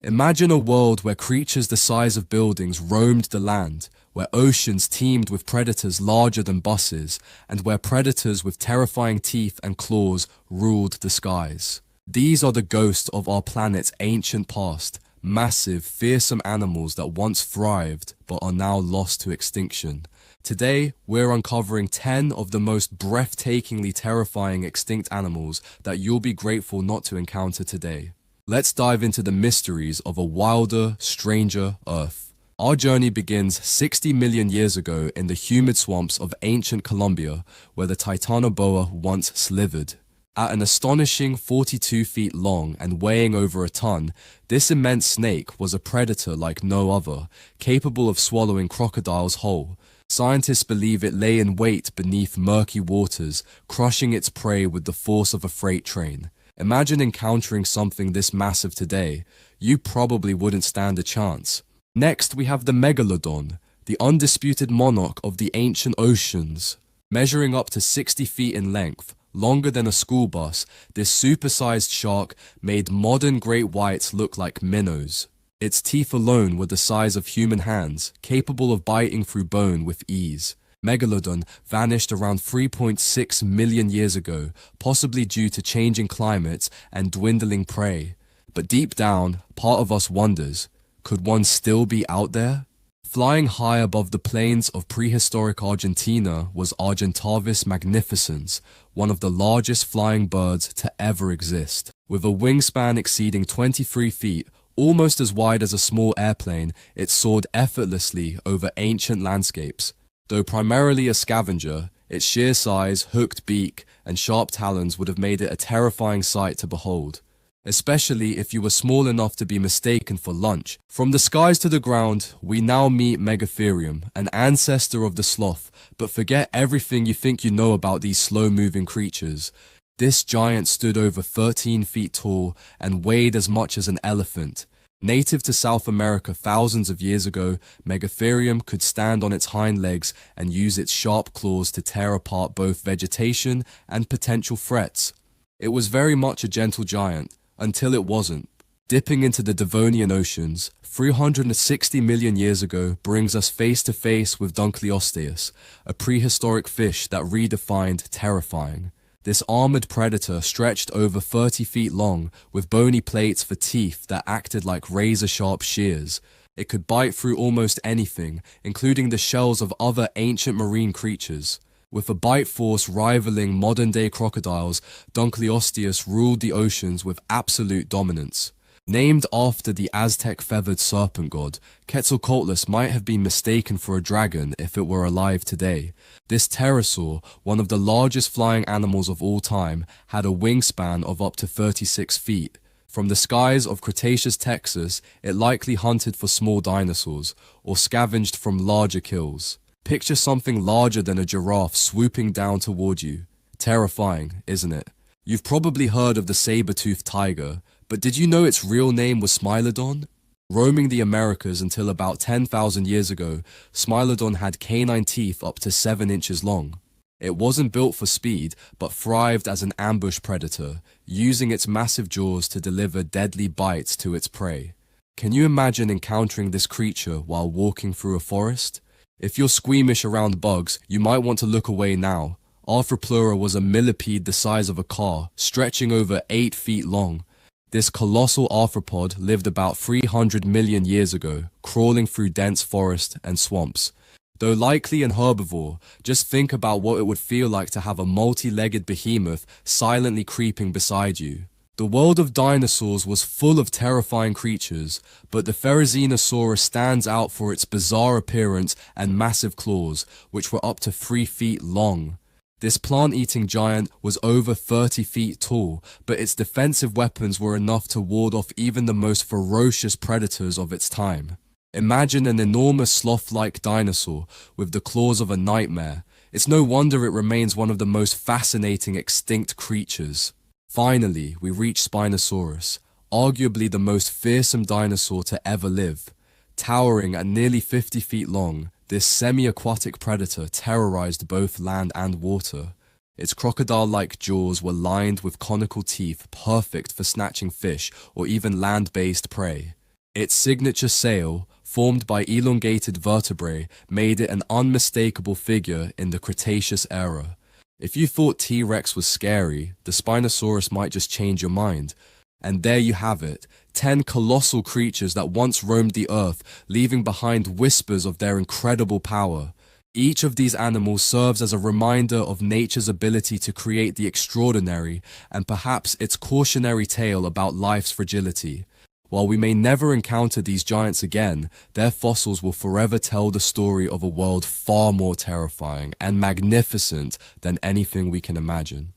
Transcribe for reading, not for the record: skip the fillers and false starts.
Imagine a world where creatures the size of buildings roamed the land, where oceans teemed with predators larger than buses, and where predators with terrifying teeth and claws ruled the skies. These are the ghosts of our planet's ancient past, massive, fearsome animals that once thrived but are now lost to extinction. Today, we're uncovering 10 of the most breathtakingly terrifying extinct animals that you'll be grateful not to encounter today. Let's dive into the mysteries of a wilder, stranger Earth. Our journey begins 60 million years ago in the humid swamps of ancient Colombia, where the Titanoboa once slithered. At an astonishing 42 feet long and weighing over a ton, this immense snake was a predator like no other, capable of swallowing crocodiles whole. Scientists believe it lay in wait beneath murky waters, crushing its prey with the force of a freight train. Imagine encountering something this massive today. You probably wouldn't stand a chance. Next, we have the Megalodon, the undisputed monarch of the ancient oceans. Measuring up to 60 feet in length, longer than a school bus, this supersized shark made modern great whites look like minnows. Its teeth alone were the size of human hands, capable of biting through bone with ease. Megalodon vanished around 3.6 million years ago, possibly due to changing climates and dwindling prey. But deep down, part of us wonders, could one still be out there? Flying high above the plains of prehistoric Argentina was Argentavis magnificens, one of the largest flying birds to ever exist. With a wingspan exceeding 23 feet, almost as wide as a small airplane, it soared effortlessly over ancient landscapes. Though primarily a scavenger, its sheer size, hooked beak, and sharp talons would have made it a terrifying sight to behold, especially if you were small enough to be mistaken for lunch. From the skies to the ground, we now meet Megatherium, an ancestor of the sloth, but forget everything you think you know about these slow-moving creatures. This giant stood over 13 feet tall and weighed as much as an elephant. Native to South America thousands of years ago, Megatherium could stand on its hind legs and use its sharp claws to tear apart both vegetation and potential threats. It was very much a gentle giant, until it wasn't. Dipping into the Devonian oceans, 360 million years ago brings us face to face with Dunkleosteus, a prehistoric fish that redefined terrifying. This armored predator stretched over 30 feet long, with bony plates for teeth that acted like razor-sharp shears. It could bite through almost anything, including the shells of other ancient marine creatures. With a bite force rivaling modern-day crocodiles, Dunkleosteus ruled the oceans with absolute dominance. Named after the Aztec feathered serpent god, Quetzalcoatlus might have been mistaken for a dragon if it were alive today. This pterosaur, one of the largest flying animals of all time, had a wingspan of up to 36 feet. From the skies of Cretaceous Texas, it likely hunted for small dinosaurs, or scavenged from larger kills. Picture something larger than a giraffe swooping down toward you. Terrifying, isn't it? You've probably heard of the saber-toothed tiger, but did you know its real name was Smilodon? Roaming the Americas until about 10,000 years ago, Smilodon had canine teeth up to 7 inches long. It wasn't built for speed, but thrived as an ambush predator, using its massive jaws to deliver deadly bites to its prey. Can you imagine encountering this creature while walking through a forest? If you're squeamish around bugs, you might want to look away now. Arthropleura was a millipede the size of a car, stretching over 8 feet long. This colossal arthropod lived about 300 million years ago, crawling through dense forest and swamps. Though likely an herbivore, just think about what it would feel like to have a multi-legged behemoth silently creeping beside you. The world of dinosaurs was full of terrifying creatures, but the Therizinosaurus stands out for its bizarre appearance and massive claws, which were up to 3 feet long. This plant-eating giant was over 30 feet tall, but its defensive weapons were enough to ward off even the most ferocious predators of its time. Imagine an enormous sloth-like dinosaur with the claws of a nightmare. It's no wonder it remains one of the most fascinating extinct creatures. Finally, we reach Spinosaurus, arguably the most fearsome dinosaur to ever live. Towering at nearly 50 feet long, this semi-aquatic predator terrorized both land and water. Its crocodile-like jaws were lined with conical teeth perfect for snatching fish or even land-based prey. Its signature sail, formed by elongated vertebrae, made it an unmistakable figure in the Cretaceous era. If you thought T-Rex was scary, the Spinosaurus might just change your mind. And there you have it, 10 colossal creatures that once roamed the earth, leaving behind whispers of their incredible power. Each of these animals serves as a reminder of nature's ability to create the extraordinary, and perhaps its cautionary tale about life's fragility. While we may never encounter these giants again, their fossils will forever tell the story of a world far more terrifying and magnificent than anything we can imagine.